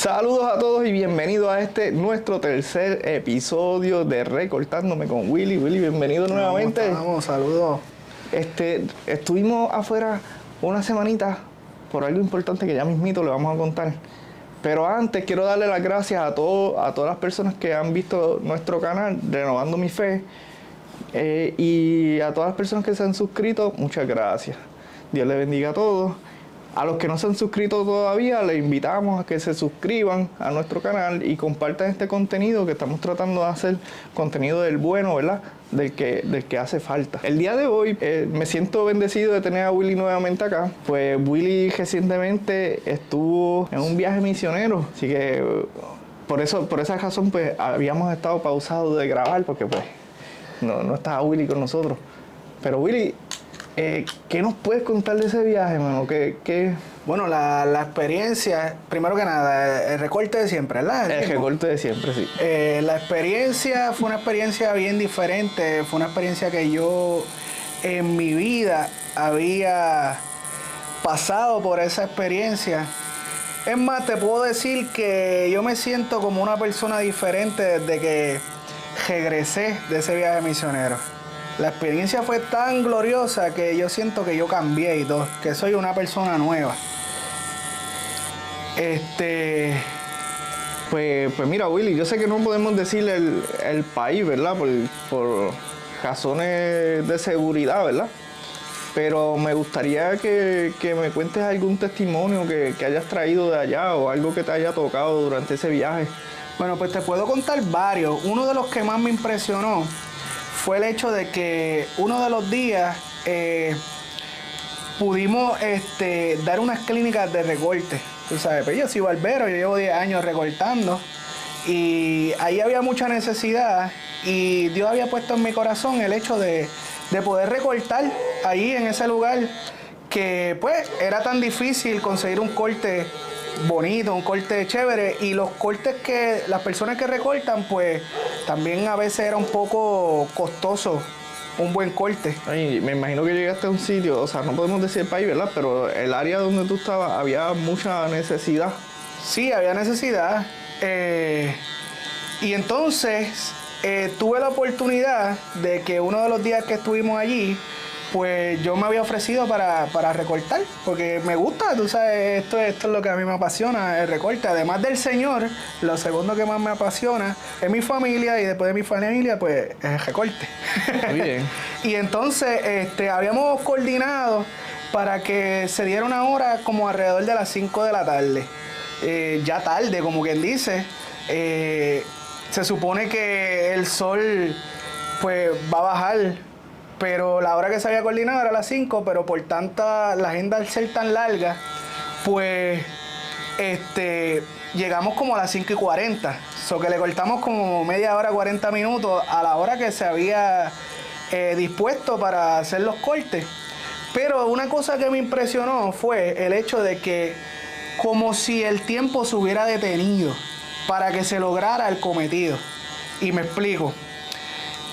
Saludos a todos y bienvenidos a este nuestro tercer episodio de Recortándome con Willy. Willy, bienvenido nuevamente. Vamos, saludos. Estuvimos afuera una semanita por algo importante que ya mismito le vamos a contar. Pero antes quiero darle las gracias a todas las personas que han visto nuestro canal Renovando Mi Fe y a todas las personas que se han suscrito, muchas gracias. Dios les bendiga a todos. A los que no se han suscrito todavía, les invitamos a que se suscriban a nuestro canal y compartan este contenido que estamos tratando de hacer, contenido del bueno, ¿verdad? Del que hace falta. El día de hoy me siento bendecido de tener a Willy nuevamente acá. Pues Willy recientemente estuvo en un viaje misionero, así que por esa razón pues habíamos estado pausados de grabar porque pues no estaba Willy con nosotros. Pero Willy, ¿qué nos puedes contar de ese viaje, hermano? Bueno, la experiencia, primero que nada, el recorte de siempre, ¿verdad? El recorte de siempre, sí. La experiencia fue una experiencia bien diferente. Fue una experiencia que yo en mi vida había pasado por esa experiencia. Es más, te puedo decir que yo me siento como una persona diferente desde que regresé de ese viaje misionero. La experiencia fue tan gloriosa que yo siento que yo cambié y todo, que soy una persona nueva. Pues mira, Willy, yo sé que no podemos decir el país, ¿verdad? Por razones de seguridad, ¿verdad? Pero me gustaría que me cuentes algún testimonio que hayas traído de allá o algo que te haya tocado durante ese viaje. Bueno, pues te puedo contar varios. Uno de los que más me impresionó fue el hecho de que uno de los días pudimos dar unas clínicas de recorte. Tú sabes, pues yo soy barbero, yo llevo 10 años recortando y ahí había mucha necesidad y Dios había puesto en mi corazón el hecho de poder recortar ahí en ese lugar que pues era tan difícil conseguir un corte bonito, un corte chévere, y los cortes que las personas que recortan pues también a veces era un poco costoso un buen corte. Ay, me imagino que llegaste a un sitio, o sea, no podemos decir el país, ¿verdad? Pero el área donde tú estabas había mucha necesidad. Sí, había necesidad. Y entonces tuve la oportunidad de que uno de los días que estuvimos allí, pues yo me había ofrecido para recortar, porque me gusta, tú sabes, esto es lo que a mí me apasiona, el recorte. Además del Señor, lo segundo que más me apasiona es mi familia, y después de mi familia, pues es el recorte. Muy bien. Y entonces habíamos coordinado para que se diera una hora como alrededor de las 5 de la tarde. Ya tarde, como quien dice. Se supone que el sol pues va a bajar, pero la hora que se había coordinado era las 5, pero por tanta, la agenda al ser tan larga, pues llegamos como a las 5:40. So que le cortamos como media hora, 40 minutos a la hora que se había dispuesto para hacer los cortes. Pero una cosa que me impresionó fue el hecho de que como si el tiempo se hubiera detenido para que se lograra el cometido. Y me explico.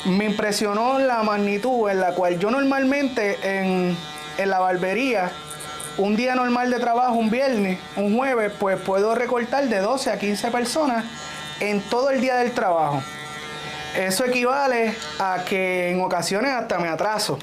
Me impresionó la magnitud en la cual yo normalmente en la barbería, un día normal de trabajo, un viernes, un jueves, pues puedo recortar de 12 a 15 personas en todo el día del trabajo. Eso equivale a que en ocasiones hasta me atraso.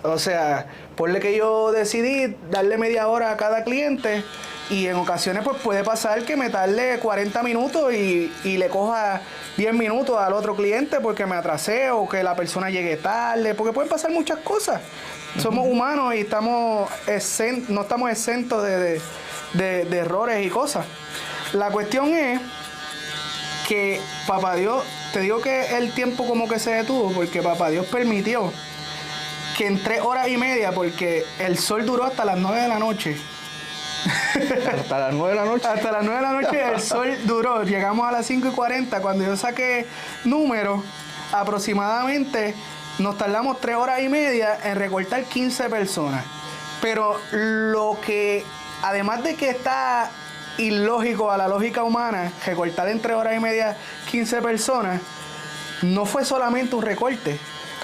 O sea, ponle que yo decidí darle media hora a cada cliente y en ocasiones pues puede pasar que me tarde 40 minutos y le coja 10 minutos al otro cliente porque me atrasé o que la persona llegue tarde, porque pueden pasar muchas cosas. Somos humanos y no estamos exentos de errores y cosas. La cuestión es que Papá Dios, te digo que el tiempo como que se detuvo porque Papá Dios permitió que en 3 horas y media, porque el sol duró hasta las 9 de la noche. ¿Hasta las 9 de la noche? Hasta las 9 de la noche el sol duró. Llegamos a las 5:40. Cuando yo saqué números, aproximadamente nos tardamos 3 horas y media en recortar 15 personas. Pero lo que, además de que está ilógico a la lógica humana, recortar en 3 horas y media 15 personas, no fue solamente un recorte.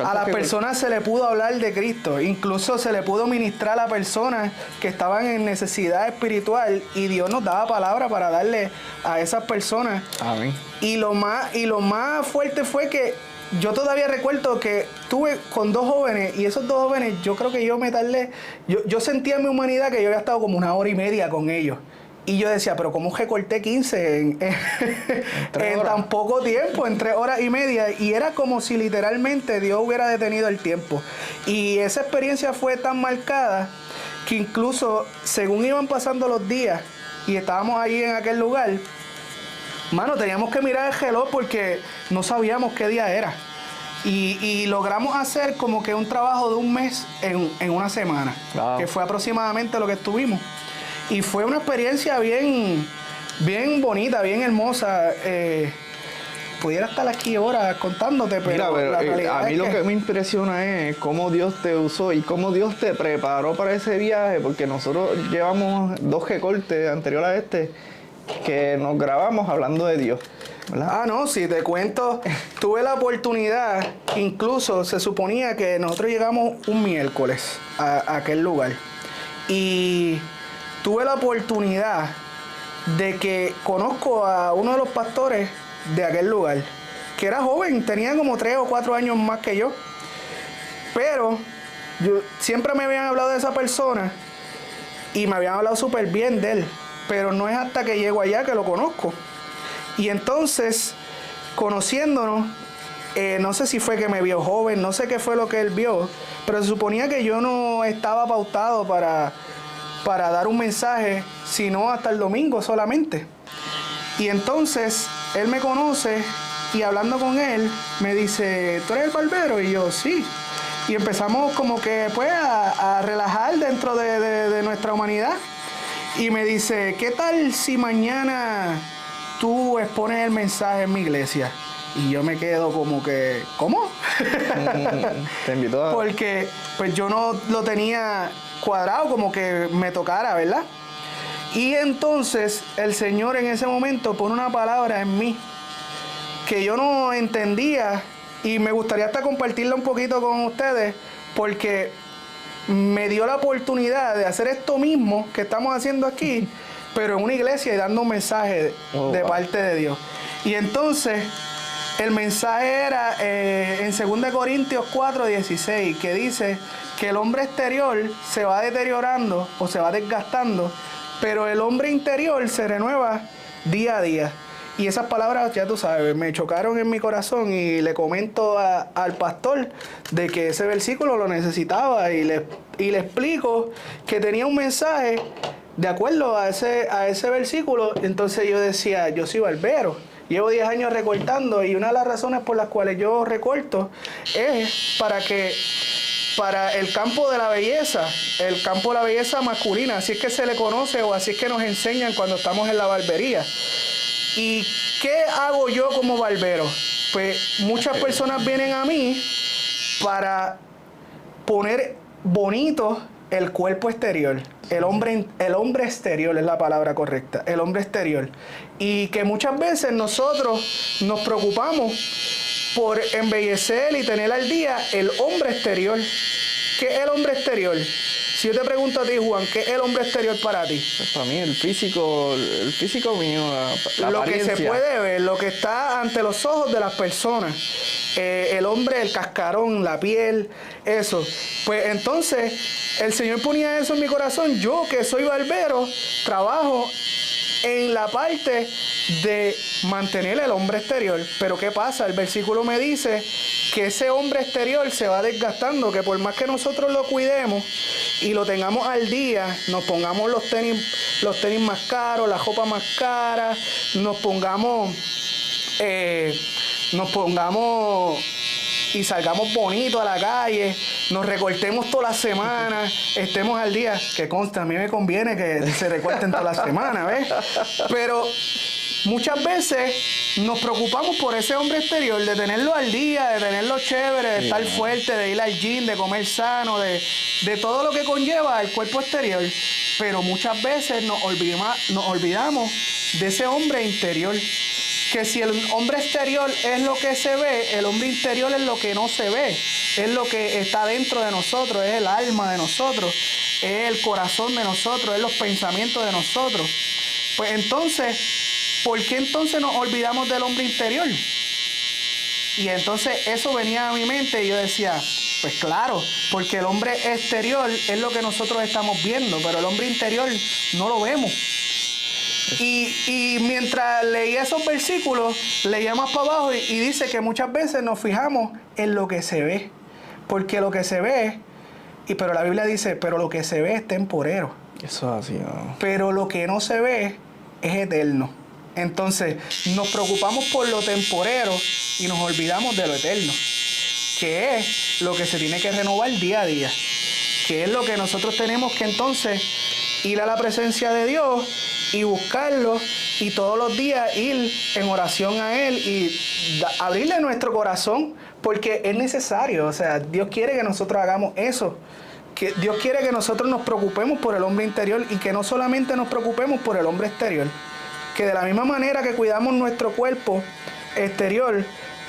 A las personas se le pudo hablar de Cristo, incluso se le pudo ministrar a personas que estaban en necesidad espiritual y Dios nos daba palabra para darle a esas personas. Amén. Y lo más fuerte fue que yo todavía recuerdo que estuve con 2 jóvenes y esos 2 jóvenes, yo creo que yo me tardé, yo sentía en mi humanidad que yo había estado como 1 hora y media con ellos. Y yo decía, pero ¿cómo recorté 15 en tan poco tiempo, en 3 horas y media? Y era como si literalmente Dios hubiera detenido el tiempo. Y esa experiencia fue tan marcada que incluso según iban pasando los días y estábamos ahí en aquel lugar, mano, teníamos que mirar el reloj porque no sabíamos qué día era. Y logramos hacer como que un trabajo de 1 mes en 1 semana, wow, que fue aproximadamente lo que estuvimos. Y fue una experiencia bien bonita, bien hermosa. Pudiera estar aquí ahora contándote, pero la realidad a mí lo que me impresiona es cómo Dios te usó y cómo Dios te preparó para ese viaje, porque nosotros llevamos 2 recortes anterior a este que nos grabamos hablando de Dios, ¿verdad? Ah, no, si te cuento, tuve la oportunidad, incluso se suponía que nosotros llegamos un miércoles a aquel lugar. Y tuve la oportunidad de que conozco a uno de los pastores de aquel lugar, que era joven, tenía como 3 o 4 años más que yo. Pero siempre me habían hablado de esa persona y me habían hablado súper bien de él. Pero no es hasta que llego allá que lo conozco. Y entonces, conociéndonos, no sé si fue que me vio joven, no sé qué fue lo que él vio, pero se suponía que yo no estaba pautado para dar un mensaje, sino hasta el domingo solamente. Y entonces, él me conoce y hablando con él, me dice, ¿tú eres el barbero? Y yo, sí. Y empezamos como que pues a relajar dentro de nuestra humanidad. Y me dice, ¿qué tal si mañana tú expones el mensaje en mi iglesia? Y yo me quedo como que, ¿cómo? Te invitó a... Porque pues yo no lo tenía cuadrado como que me tocara, ¿verdad? Y entonces el Señor en ese momento pone una palabra en mí que yo no entendía y me gustaría hasta compartirla un poquito con ustedes porque me dio la oportunidad de hacer esto mismo que estamos haciendo aquí, pero en una iglesia y dando un mensaje de parte de Dios. Y entonces el mensaje era en 2 Corintios 4:16, que dice que el hombre exterior se va deteriorando o se va desgastando, pero el hombre interior se renueva día a día. Y esas palabras, ya tú sabes, me chocaron en mi corazón y le comento al pastor de que ese versículo lo necesitaba y le explico que tenía un mensaje de acuerdo a ese versículo. Entonces yo decía, yo soy barbero, llevo 10 años recortando y una de las razones por las cuales yo recorto es para el campo de la belleza, el campo de la belleza masculina, así es que se le conoce o así es que nos enseñan cuando estamos en la barbería. ¿Y qué hago yo como barbero? Pues muchas personas vienen a mí para poner bonito el cuerpo exterior. El hombre exterior es la palabra correcta, el hombre exterior. Y que muchas veces nosotros nos preocupamos por embellecer y tener al día el hombre exterior. ¿Qué es el hombre exterior? Si yo te pregunto a ti, Juan, ¿qué es el hombre exterior para ti? Pues para mí, el físico mío, la lo apariencia. Que se puede ver, lo que está ante los ojos de las personas. El hombre, el cascarón, la piel, eso. Pues entonces, el Señor ponía eso en mi corazón. Yo, que soy barbero, trabajo en la parte de mantener el hombre exterior. Pero ¿qué pasa? El versículo me dice que ese hombre exterior se va desgastando, que por más que nosotros lo cuidemos y lo tengamos al día, nos pongamos los tenis más caros, la ropa más cara, nos pongamos y salgamos bonitos a la calle, nos recortemos toda la semana, estemos al día, que consta, a mí me conviene que se recorten toda la semana, ¿ves? Pero muchas veces nos preocupamos por ese hombre exterior, de tenerlo al día, de tenerlo chévere, de estar fuerte, de ir al gym, de comer sano, de todo lo que conlleva el cuerpo exterior. Pero muchas veces nos olvidamos de ese hombre interior. que si el hombre exterior es lo que se ve, el hombre interior es lo que no se ve, es lo que está dentro de nosotros, es el alma de nosotros, es el corazón de nosotros, es los pensamientos de nosotros. Pues entonces, ¿por qué entonces nos olvidamos del hombre interior? Y entonces eso venía a mi mente y yo decía, pues claro, porque el hombre exterior es lo que nosotros estamos viendo, pero el hombre interior no lo vemos. Y mientras leía esos versículos, leía más para abajo y dice que muchas veces nos fijamos en lo que se ve. Porque lo que se ve, pero la Biblia dice, pero lo que se ve es temporero. Eso es así, ¿no? Pero lo que no se ve es eterno. Entonces, nos preocupamos por lo temporero y nos olvidamos de lo eterno, que es lo que se tiene que renovar día a día, que es lo que nosotros tenemos que entonces ir a la presencia de Dios y buscarlo y todos los días ir en oración a Él y abrirle nuestro corazón, porque es necesario. O sea, Dios quiere que nosotros hagamos eso, que Dios quiere que nosotros nos preocupemos por el hombre interior y que no solamente nos preocupemos por el hombre exterior, que de la misma manera que cuidamos nuestro cuerpo exterior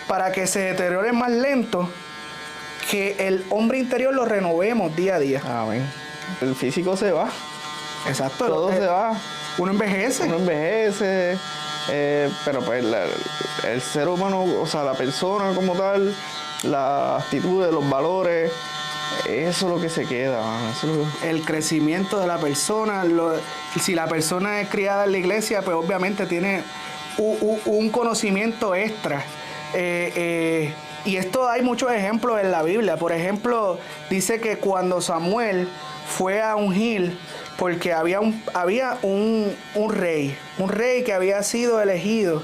para que se deteriore más lento, que el hombre interior lo renovemos día a día. Amén. El físico se va. Exacto. Todo se va. Uno envejece. Uno envejece. Pero pues el ser humano, o sea, la persona como tal, la actitud, los valores, eso es lo que se queda, man. Eso es lo que... El crecimiento de la persona. Si la persona es criada en la iglesia, pues obviamente tiene un conocimiento extra. Y esto hay muchos ejemplos en la Biblia. Por ejemplo, dice que cuando Samuel fue a ungir, porque había un rey que había sido elegido,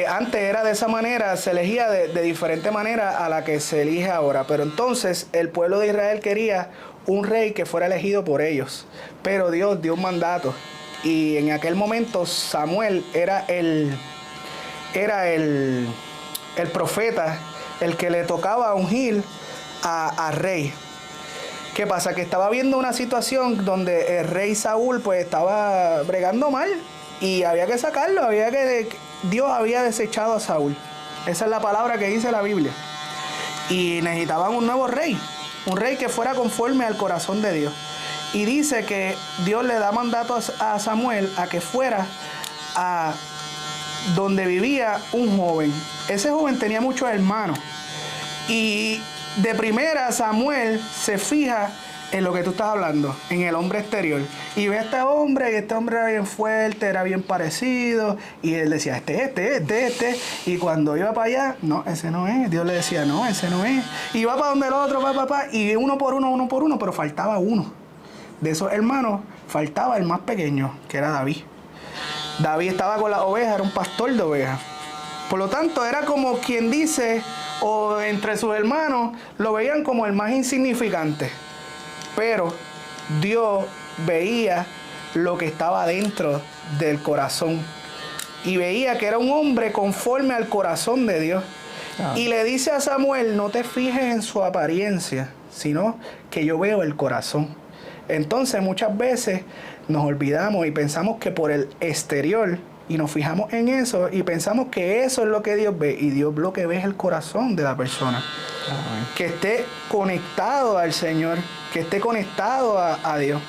antes era de esa manera, se elegía de diferente manera a la que se elige ahora, pero entonces el pueblo de Israel quería un rey que fuera elegido por ellos, pero Dios dio un mandato, y en aquel momento Samuel era el profeta, el que le tocaba ungir a rey. ¿Qué pasa? Que estaba viendo una situación donde el rey Saúl pues estaba bregando mal y había que sacarlo, Dios había desechado a Saúl. Esa es la palabra que dice la Biblia. Y necesitaban un nuevo rey, un rey que fuera conforme al corazón de Dios. Y dice que Dios le da mandato a Samuel a que fuera a donde vivía un joven. Ese joven tenía muchos hermanos. Y de primera Samuel se fija en lo que tú estás hablando, en el hombre exterior. Y ve a este hombre, y este hombre era bien fuerte, era bien parecido. Y él decía, este. Y cuando iba para allá, no, ese no es. Dios le decía, no, ese no es. Y va para donde el otro, y uno por uno, pero faltaba uno. De esos hermanos, faltaba el más pequeño, que era David. David estaba con las ovejas, era un pastor de ovejas. Por lo tanto, era como quien dice, o entre sus hermanos, lo veían como el más insignificante. Pero Dios veía lo que estaba dentro del corazón. Y veía que era un hombre conforme al corazón de Dios. Y le dice a Samuel, no te fijes en su apariencia, sino que yo veo el corazón. Entonces muchas veces nos olvidamos y pensamos que por el exterior, y nos fijamos en eso y pensamos que eso es lo que Dios ve, y Dios lo que ve es el corazón de la persona. Que esté conectado al Señor, que esté conectado a Dios.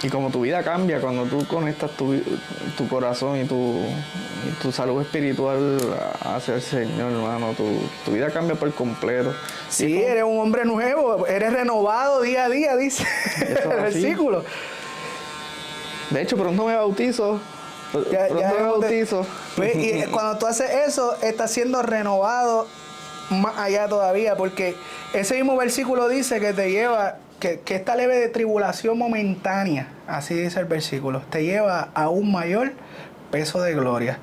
Y como tu vida cambia cuando tú conectas tu corazón y tu salud espiritual hacia el Señor, hermano, tu vida cambia por completo. Sí, eres un hombre nuevo, eres renovado día a día, dice el versículo. De hecho, pronto me bautizo. Y cuando tú haces eso, estás siendo renovado más allá todavía, porque ese mismo versículo dice que te lleva, que esta leve de tribulación momentánea, así dice el versículo, te lleva a un mayor peso de gloria.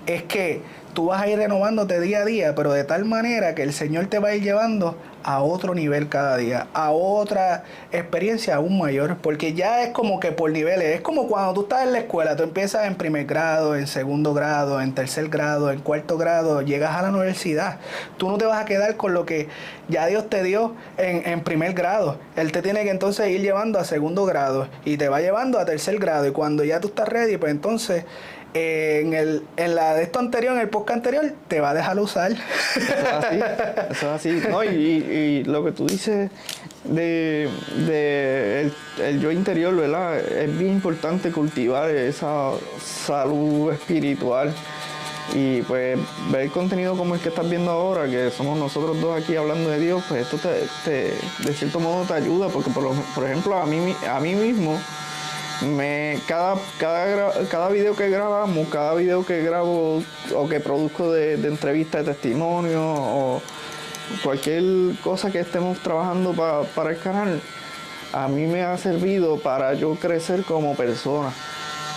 Es que tú vas a ir renovándote día a día, pero de tal manera que el Señor te va a ir llevando a otro nivel cada día, a otra experiencia aún mayor, porque ya es como que por niveles, es como cuando tú estás en la escuela, tú empiezas en primer grado, en segundo grado, en tercer grado, en cuarto grado, llegas a la universidad, tú no te vas a quedar con lo que ya Dios te dio en primer grado, Él te tiene que entonces ir llevando a segundo grado y te va llevando a tercer grado, y cuando ya tú estás ready, pues entonces en la de esto anterior, en el podcast anterior, te va a dejar usar. Eso es así. No, y lo que tú dices de el yo interior, ¿verdad? Es bien importante cultivar esa salud espiritual. Y pues ver el contenido como el que estás viendo ahora, que somos nosotros dos aquí hablando de Dios, pues esto de cierto modo te ayuda, porque por ejemplo a mí mismo, cada video que grabamos, cada video que grabo o que produzco de entrevista, de testimonio o cualquier cosa que estemos trabajando para el canal, a mí me ha servido para yo crecer como persona.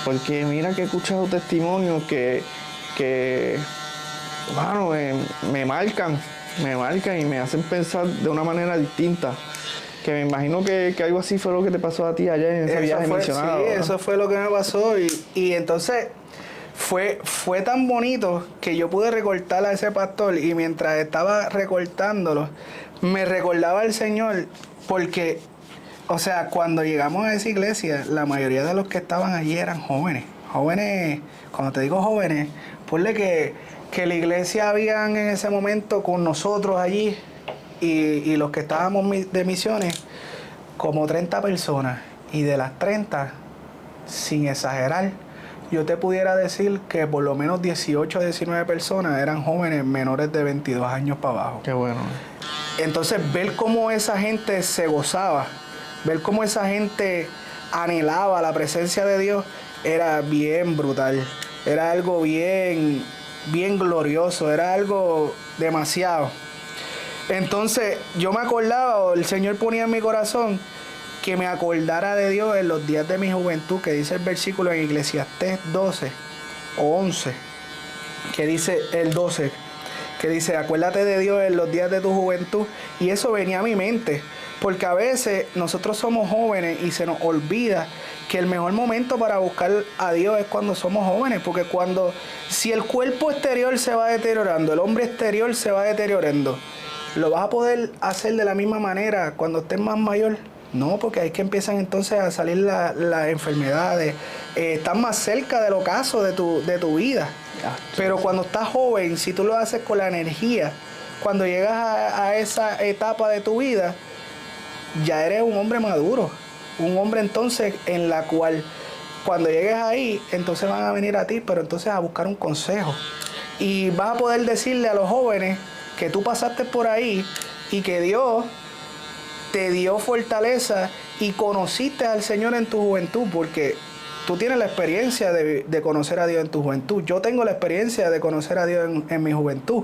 Porque mira que he escuchado testimonios que bueno, me marcan y me hacen pensar de una manera distinta. Que me imagino que algo así fue lo que te pasó a ti allá en ese viaje misionado. Sí, ¿verdad? Eso fue lo que me pasó. Y entonces fue tan bonito que yo pude recortar a ese pastor, y mientras estaba recortándolo, me recordaba el Señor, porque, o sea, cuando llegamos a esa iglesia, la mayoría de los que estaban allí eran jóvenes. Jóvenes, cuando te digo jóvenes, ponle que la iglesia habían en ese momento con nosotros allí, y los que estábamos de misiones, como 30 personas. Y de las 30, sin exagerar, yo te pudiera decir que por lo menos 18 o 19 personas eran jóvenes menores de 22 años para abajo. Qué bueno. Entonces, ver cómo esa gente se gozaba, ver cómo esa gente anhelaba la presencia de Dios, era bien brutal. Era algo bien glorioso, era algo demasiado. Entonces yo me acordaba, o el Señor ponía en mi corazón, que me acordara de Dios en los días de mi juventud, que dice el versículo en Eclesiastés 12 o 11, que dice el 12, que dice: acuérdate de Dios en los días de tu juventud. Y eso venía a mi mente, porque a veces nosotros somos jóvenes y se nos olvida que el mejor momento para buscar a Dios es cuando somos jóvenes, porque si el cuerpo exterior se va deteriorando, el hombre exterior se va deteriorando, ¿lo vas a poder hacer de la misma manera cuando estés más mayor? No, porque ahí es que empiezan entonces a salir las enfermedades. Estás más cerca del ocaso de tu vida. Pero cuando estás joven, si tú lo haces con la energía, cuando llegas a esa etapa de tu vida, ya eres un hombre maduro. Un hombre entonces en la cual cuando llegues ahí, entonces van a venir a ti, pero entonces a buscar un consejo. Y vas a poder decirle a los jóvenes que tú pasaste por ahí y que Dios te dio fortaleza y conociste al Señor en tu juventud, porque tú tienes la experiencia de conocer a Dios en tu juventud. Yo tengo la experiencia de conocer a Dios en mi juventud,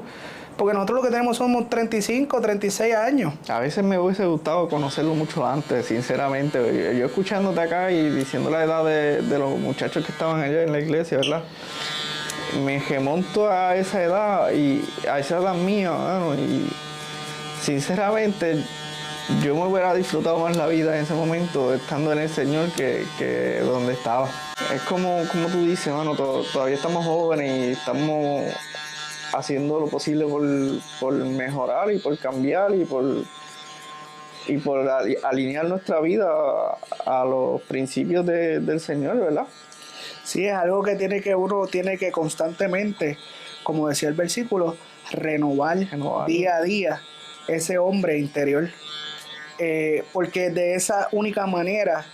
porque nosotros lo que tenemos somos 35, 36 años. A veces me hubiese gustado conocerlo mucho antes, sinceramente. Yo escuchándote acá y diciendo la edad de los muchachos que estaban allá en la iglesia, ¿verdad? Me remonto a esa edad y a esa edad mía, bueno, y sinceramente yo me hubiera disfrutado más la vida en ese momento estando en el Señor que donde estaba. Es como tú dices, mano, todavía estamos jóvenes y estamos haciendo lo posible por mejorar y por cambiar y por alinear nuestra vida a los principios del Señor, ¿verdad? Sí, es algo que uno tiene que constantemente, como decía el versículo, renovar día a día ese hombre interior. Porque de esa única manera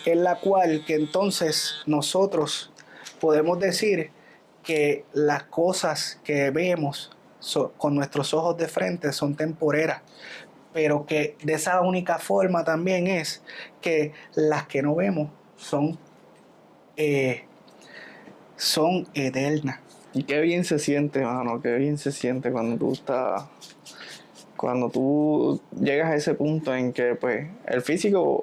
es la cual que entonces nosotros podemos decir que las cosas que vemos con nuestros ojos de frente son temporeras, pero que de esa única forma también es que las que no vemos son eternas. Y qué bien se siente, mano, qué bien se siente cuando tú llegas a ese punto en que, pues, el físico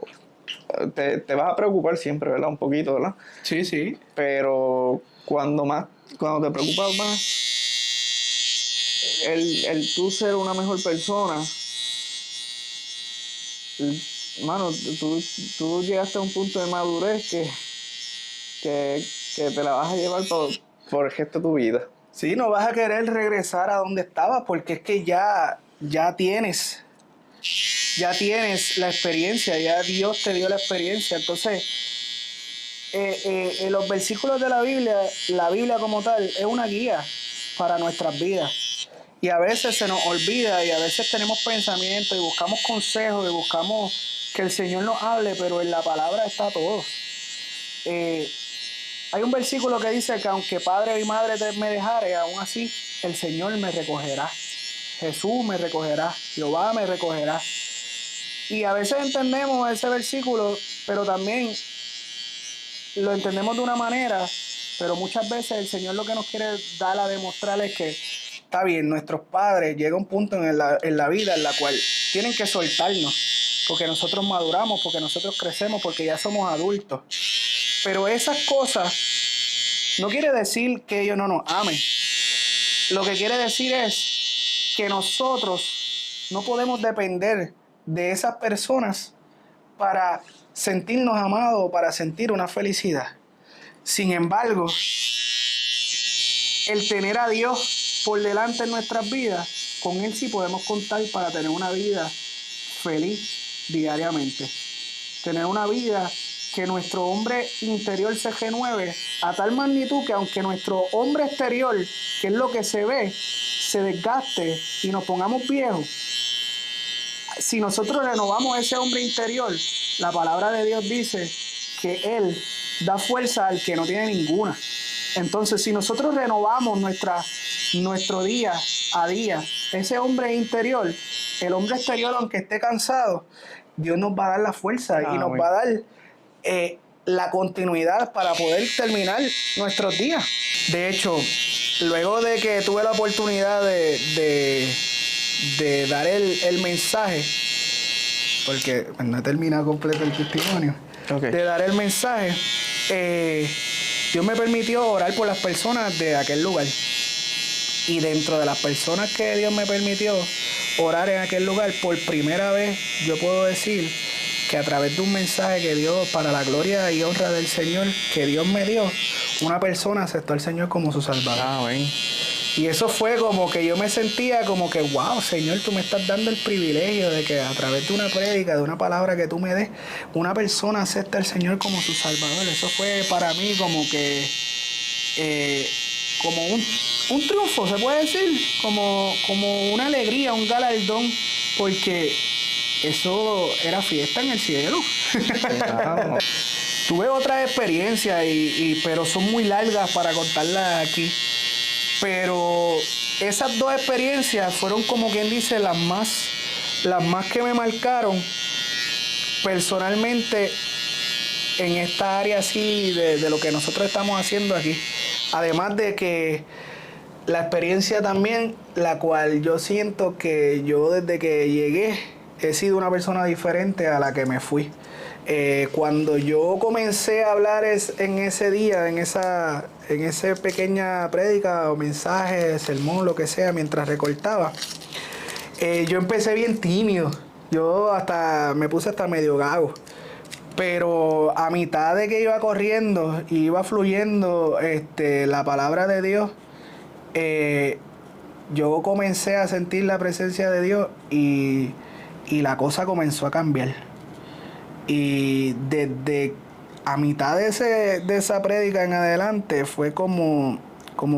te vas a preocupar siempre, ¿verdad? Un poquito, ¿verdad? Sí, sí. Pero cuando te preocupas más, el tú ser una mejor persona, mano, tú llegaste a un punto de madurez que te la vas a llevar por el resto de tu vida. Sí, no vas a querer regresar a donde estabas porque es que ya tienes la experiencia, ya Dios te dio la experiencia. Entonces, en los versículos de la Biblia como tal, es una guía para nuestras vidas. Y a veces se nos olvida y a veces tenemos pensamientos y buscamos consejos y buscamos que el Señor nos hable, pero en la palabra está todo. Hay un versículo que dice que aunque padre y madre me dejare, aún así el Señor me recogerá. Jesús me recogerá, Jehová me recogerá. Y a veces entendemos ese versículo, pero también lo entendemos de una manera, pero muchas veces el Señor lo que nos quiere dar a demostrar es que está bien, nuestros padres llega un punto en la vida en la cual tienen que soltarnos, porque nosotros maduramos, porque nosotros crecemos, porque ya somos adultos. Pero esas cosas no quiere decir que ellos no nos amen. Lo que quiere decir es que nosotros no podemos depender de esas personas para sentirnos amados o para sentir una felicidad. Sin embargo, el tener a Dios por delante en nuestras vidas, con Él sí podemos contar para tener una vida feliz diariamente. Tener una vida que nuestro hombre interior se renueve a tal magnitud que aunque nuestro hombre exterior, que es lo que se ve, se desgaste y nos pongamos viejos, si nosotros renovamos ese hombre interior, la palabra de Dios dice que Él da fuerza al que no tiene ninguna. Entonces, si nosotros renovamos nuestro día a día, ese hombre interior, el hombre exterior, aunque esté cansado, Dios nos va a dar la fuerza y nos va a dar la continuidad para poder terminar nuestros días. De hecho, luego de que tuve la oportunidad de dar el mensaje, porque no he terminado completo el testimonio, de dar el mensaje, Dios me permitió orar por las personas de aquel lugar. Y dentro de las personas que Dios me permitió orar en aquel lugar, por primera vez yo puedo decir que a través de un mensaje que Dios, para la gloria y honra del Señor, que Dios me dio, una persona aceptó al Señor como su Salvador. Amén. Y eso fue como que yo me sentía como que, wow, Señor, tú me estás dando el privilegio de que a través de una prédica, de una palabra que tú me des, una persona acepte al Señor como su Salvador. Eso fue para mí como que, como un triunfo, se puede decir, como una alegría, un galardón, porque eso era fiesta en el cielo. Claro. Tuve otras experiencias, pero son muy largas para contarlas aquí. Pero esas dos experiencias fueron como quien dice las más que me marcaron personalmente en esta área así de lo que nosotros estamos haciendo aquí. Además de que la experiencia también, la cual yo siento que yo desde que llegué he sido una persona diferente a la que me fui. Cuando yo comencé a hablar en ese día, en esa pequeña prédica o mensaje, sermón, lo que sea, mientras recortaba, yo empecé bien tímido. Yo me puse hasta medio gago. Pero a mitad de que iba corriendo y iba fluyendo la palabra de Dios, yo comencé a sentir la presencia de Dios y la cosa comenzó a cambiar. Y desde a mitad de esa prédica en adelante fue como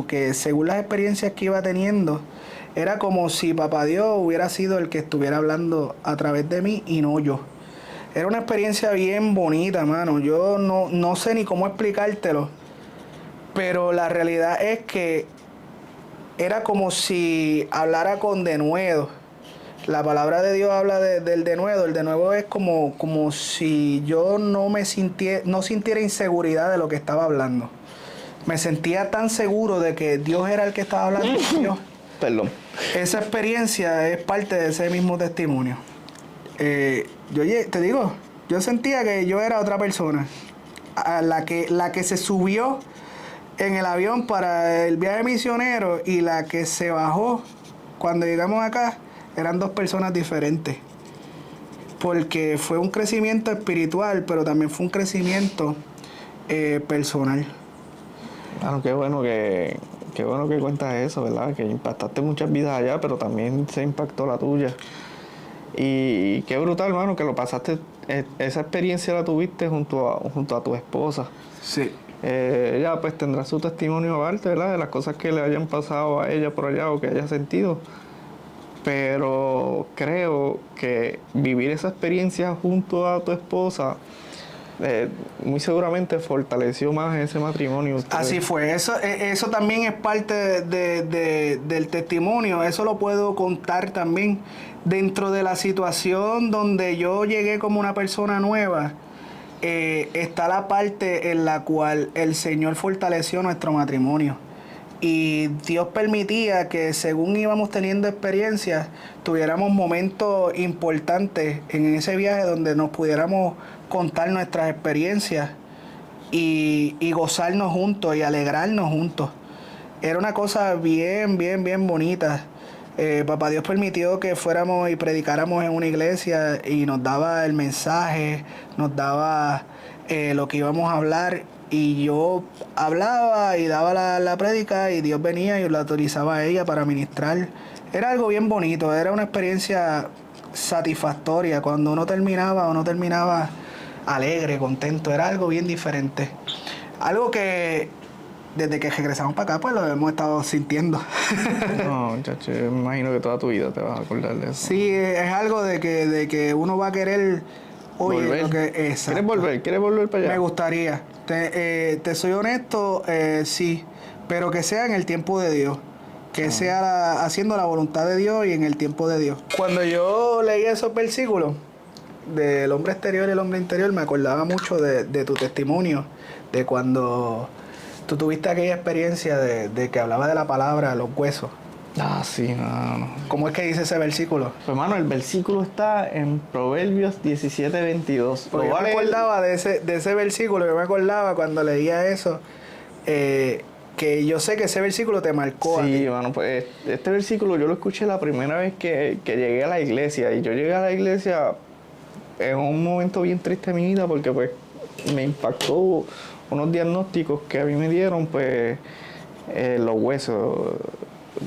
que según las experiencias que iba teniendo, era como si Papá Dios hubiera sido el que estuviera hablando a través de mí y no yo. Era una experiencia bien bonita, mano. Yo no sé ni cómo explicártelo, pero la realidad es que era como si hablara con denuedo. La palabra de Dios habla del denuedo. El denuedo es como si yo no sintiera inseguridad de lo que estaba hablando. Me sentía tan seguro de que Dios era el que estaba hablando. Perdón. Esa experiencia es parte de ese mismo testimonio. Te digo, yo sentía que yo era otra persona. A la que se subió en el avión para el viaje misionero y la que se bajó cuando llegamos acá eran dos personas diferentes. porque fue un crecimiento espiritual, pero también fue un crecimiento personal. Claro, qué bueno que cuentas eso, ¿verdad? Que impactaste muchas vidas allá, pero también se impactó la tuya. Y qué brutal, hermano, que lo pasaste, esa experiencia la tuviste junto a tu esposa. Sí. Ella pues tendrá su testimonio aparte, ¿verdad? De las cosas que le hayan pasado a ella por allá o que haya sentido. Pero creo que vivir esa experiencia junto a tu esposa muy seguramente fortaleció más ese matrimonio. Así fue, eso también es parte del testimonio, eso lo puedo contar también. Dentro de la situación donde yo llegué como una persona nueva, está la parte en la cual el Señor fortaleció nuestro matrimonio. Y Dios permitía que según íbamos teniendo experiencias, tuviéramos momentos importantes en ese viaje donde nos pudiéramos contar nuestras experiencias y gozarnos juntos y alegrarnos juntos. Era una cosa bien bonita. Papá Dios permitió que fuéramos y predicáramos en una iglesia y nos daba el mensaje, nos daba lo que íbamos a hablar. Y yo hablaba y daba la prédica y Dios venía y la autorizaba a ella para ministrar. Era algo bien bonito, era una experiencia satisfactoria. Cuando uno terminaba alegre, contento, era algo bien diferente. Algo que desde que regresamos para acá pues lo hemos estado sintiendo. No, muchacho, me imagino que toda tu vida te vas a acordar de eso. Sí, es algo de que uno va a querer... Oye, volver. ¿Quieres volver para allá? Me gustaría. Te soy honesto, sí, pero que sea en el tiempo de Dios. Que sea haciendo la voluntad de Dios y en el tiempo de Dios. Cuando yo leía esos versículos del hombre exterior y el hombre interior, me acordaba mucho de tu testimonio, de cuando tú tuviste aquella experiencia de que hablaba de la palabra, los huesos. Ah, sí, no. ¿Cómo es que dice ese versículo? Pues, hermano, el versículo está en Proverbios 17:22. Porque yo me acordaba de ese versículo, yo me acordaba cuando leía eso, que yo sé que ese versículo te marcó. Sí, hermano, pues este versículo yo lo escuché la primera vez que llegué a la iglesia. Y yo llegué a la iglesia en un momento bien triste de mi vida porque pues me impactó unos diagnósticos que a mí me dieron, pues, los huesos.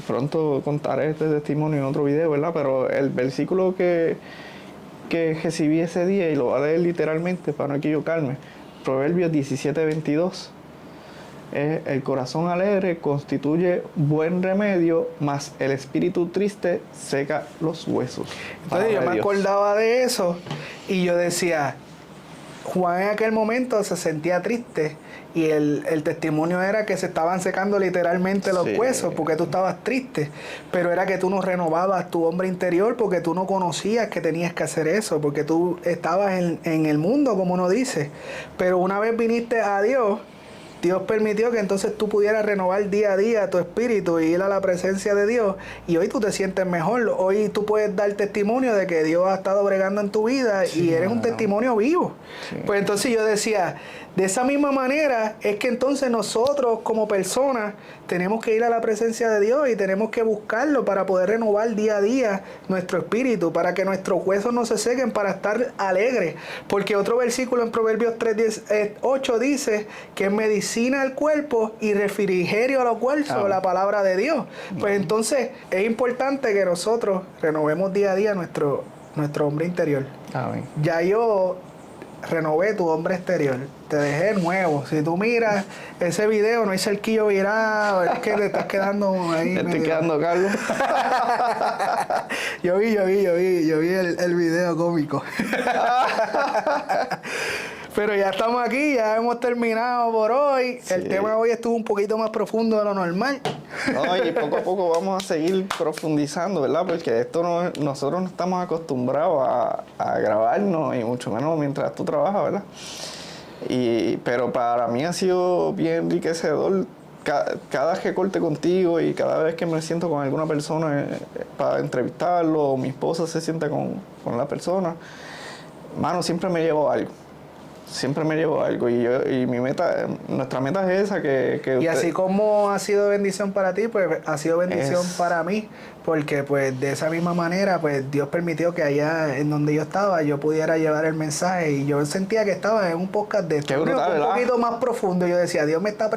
Pronto contaré este testimonio en otro video, ¿verdad? Pero el versículo que recibí ese día, y lo voy a leer literalmente para no equivocarme, Proverbios 17:22, el corazón alegre constituye buen remedio, mas el espíritu triste seca los huesos. Entonces yo me acordaba de eso y yo decía, Juan en aquel momento se sentía triste y el testimonio era que se estaban secando literalmente los huesos porque tú estabas triste, pero era que tú no renovabas tu hombre interior porque tú no conocías que tenías que hacer eso, porque tú estabas en el mundo, como uno dice, pero una vez viniste a Dios, Dios permitió que entonces tú pudieras renovar día a día tu espíritu y ir a la presencia de Dios, y hoy tú te sientes mejor. Hoy tú puedes dar testimonio de que Dios ha estado bregando en tu vida y eres un testimonio vivo. Sí. Pues entonces yo decía, de esa misma manera es que entonces nosotros como personas tenemos que ir a la presencia de Dios y tenemos que buscarlo para poder renovar día a día nuestro espíritu, para que nuestros huesos no se sequen, para estar alegres. Porque otro versículo en Proverbios 3:8 dice que es medicina al cuerpo y refrigerio a los huesos, la palabra de Dios. Pues entonces es importante que nosotros renovemos día a día nuestro hombre interior. Amén. Ya yo renové tu hombre exterior, te dejé nuevo. Si tú miras ese video, no hay cerquillo virado, es que te estás quedando ahí. Te estoy quedando calvo. Yo vi el video cómico. Pero ya estamos aquí, ya hemos terminado por hoy. Sí. El tema de hoy estuvo un poquito más profundo de lo normal. No, y poco a poco vamos a seguir profundizando, ¿verdad? Porque nosotros no estamos acostumbrados a grabarnos, y mucho menos mientras tú trabajas, ¿verdad? Pero para mí ha sido bien enriquecedor cada recorte contigo, y cada vez que me siento con alguna persona para entrevistarlo, o mi esposa se sienta con la persona, mano, siempre me llevo algo. siempre me llevo algo. Y mi meta, nuestra meta es esa, que Y usted- así como ha sido bendición para ti, pues ha sido bendición para mí, porque pues de esa misma manera, pues Dios permitió que allá en donde yo estaba, yo pudiera llevar el mensaje y yo sentía que estaba en un podcast de esto, Qué brutal, un ¿verdad? poquito más profundo. Yo decía, Dios me estaba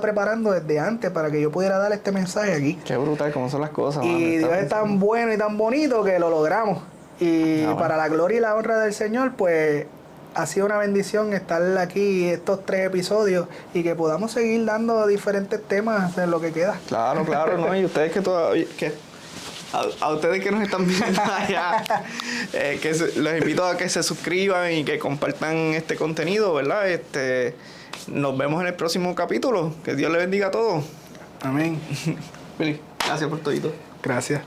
preparando desde antes para que yo pudiera dar este mensaje aquí. Qué brutal, cómo son las cosas. mano. Y Dios es tan bueno y tan bonito que lo logramos. Y bueno. para la gloria y la honra del Señor, pues ha sido una bendición estar aquí estos 3 episodios y que podamos seguir dando diferentes temas de lo que queda. Claro, claro, ¿no? Y ustedes que todavía... A ustedes que nos están viendo allá, los invito a que se suscriban y que compartan este contenido, ¿verdad? Nos vemos en el próximo capítulo. Que Dios le bendiga a todos. Amén. Willy, gracias por todo. Gracias.